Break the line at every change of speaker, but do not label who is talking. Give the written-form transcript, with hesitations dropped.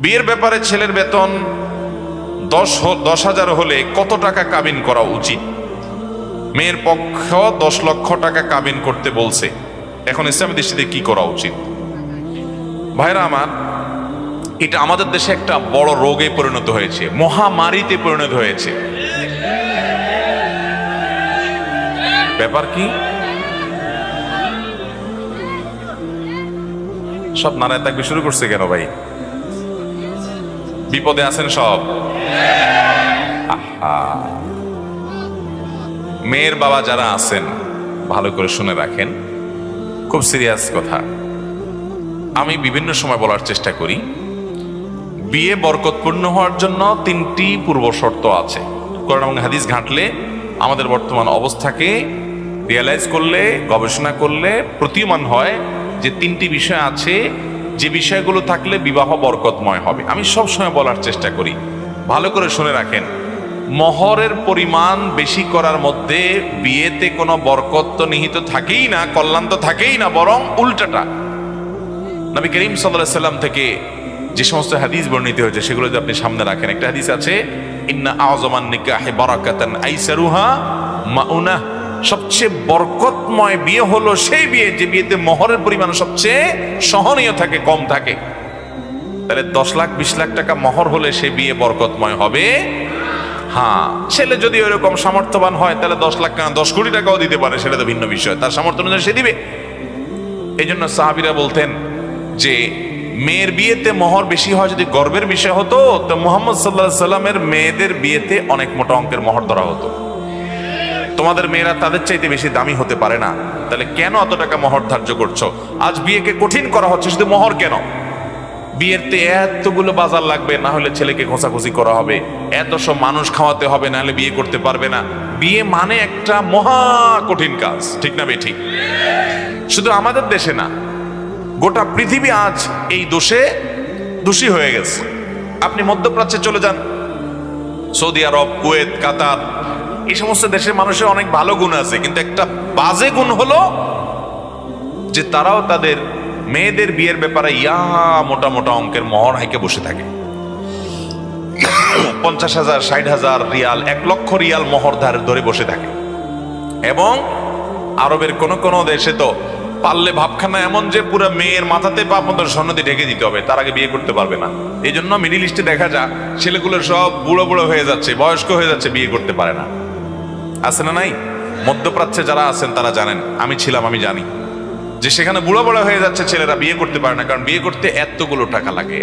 বিয়ের ব্যাপারে ছেলের বেতন 10,000 হলে কত টাকা কাবিন করা উচিত? মেয়ের পক্ষ 10 লক্ষ টাকা কাবিন করতে বলছে, এখন ইসলামের দৃষ্টিতে কি করা উচিত? ভাইরা আমার, এটা আমাদের দেশে একটা বড় রোগে পরিণত হয়েছে, মহামারীতে পরিণত হয়েছে। ব্যাপার কি? সব নারায় থাকবে শুরু করছে কেন ভাই? বিপদে আছেন সব? মেয়ের বাবা যারা আছেন ভালো করে শুনে রাখেন, খুব সিরিয়াস কথা। আমি বিভিন্ন সময় বলার চেষ্টা করি, বিয়ে বরকতপূর্ণ হওয়ার জন্য 3টি পূর্ব শর্ত আছে। কোরআন এবং হাদিস ঘাঁটলে, আমাদের বর্তমান অবস্থাকে রিয়েলাইজ করলে, গবেষণা করলে প্রতীয়মান হয় যে 3টি বিষয় আছে, যে বিষয়গুলো থাকলে বিবাহ বরকতময় হবে। আমি সব সময় বলার চেষ্টা করি, ভালো করে শুনে রাখেন। মহরের পরিমাণ বেশি করার মধ্যে বিয়েতে কোনো বরকত তো নিহিত থাকেই না, কল্যাণ তো থাকেই না, বরং উল্টাটা। নবী করিম সাল্লাল্লাহু আলাইহি সাল্লাম থেকে যে সমস্ত হাদিস বর্ণিত হয়েছে সেগুলো যদি আপনি সামনে রাখেন, একটা হাদিস আছে, ইন্না আযমান নিকাহি বারাকাতান আইসারুহা মাউনা, সবচেয়ে বরকতময় বিয়ে হলো সেই বিয়ে যে বিয়েতে মহরের পরিমাণ সবচেয়ে সহনীয় থাকে, কম থাকে। তাহলে 10 লাখ 20 লাখ টাকা মহর হলে সে বিয়ে বরকতময় হবে? হ্যাঁ, ছেলে যদি ওইরকম সামর্থ্যবান হয় তাহলে 10 লাখ না 10 কোটি টাকাও দিতে পারে, সেটা তো ভিন্ন বিষয়, তার সামর্থ্য অনুযায়ী সে দিবে। এই জন্য সাহাবীরা বলতেন যে মেয়ের বিয়েতে মোহর বেশি হয় যদি গর্বের বিষয় হতো, তো মুহাম্মদ সাল্লাল্লাহু আলাইহি সাল্লামের মেয়েদের বিয়েতে অনেক মোটা অঙ্কের মোহর ধরা হতো। তোমাদের মেয়েরা তাদের চাইতে বেশি দামি হতে পারে না, তাহলে কেন এত টাকা মোহর ধার্য করছো? আজ বিয়েকে কঠিন করা হচ্ছে, শুধু মোহর কেন? বিয়েতে এতগুলো বাজার লাগবে, না হলে ছেলেকে খোঁচাখুচি করা হবে, এত সব মানুষ খাওয়াতে হবে, না হলে বিয়ে করতে পারবে না। বিয়ে মানে একটা মহা কঠিন কাজ, ঠিক না বেঠিক? শুধু আমাদের দেশে না, গোটা পৃথিবী আজ এই দোষে দোষী হয়ে গেছে। আপনি মধ্যপ্রাচ্যে চলে যান, সৌদি আরব, কুয়েত, কাতার, এই সমস্ত দেশের মানুষের অনেক ভালো গুণ আছে, কিন্তু একটা বাজে গুণ হলো যে তারাও তাদের মেয়েদের বিয়ের ব্যাপারে মোটা মোটা অঙ্কের মোহর হাইকে বসে থাকে। 50,000, 60,000 রিয়াল, 1 লক্ষ রিয়াল মোহর ধরে বসে থাকে। এবং আরবের কোন কোন দেশে তো পারলে ভাবখানা এমন যে পুরো মেয়ের মাথাতে পা পর্যন্ত স্বর্ণ দিয়ে ঢেকে দিতে হবে, তার আগে বিয়ে করতে পারবে না। এই জন্য মিডিল ইস্টে দেখা যায় ছেলেগুলো সব বুড়ো বুড়ো হয়ে যাচ্ছে, বয়স্ক হয়ে যাচ্ছে, বিয়ে করতে পারে না। আছে না নাই? মধ্যপ্রাচ্যে যারা আছেন তারা জানেন, আমি ছিলাম, আমি জানি যে সেখানে বুড়ো বুড়ো হয়ে যাচ্ছে ছেলেরা, বিয়ে করতে পারে না, কারণ বিয়ে করতে এতগুলো টাকা লাগে।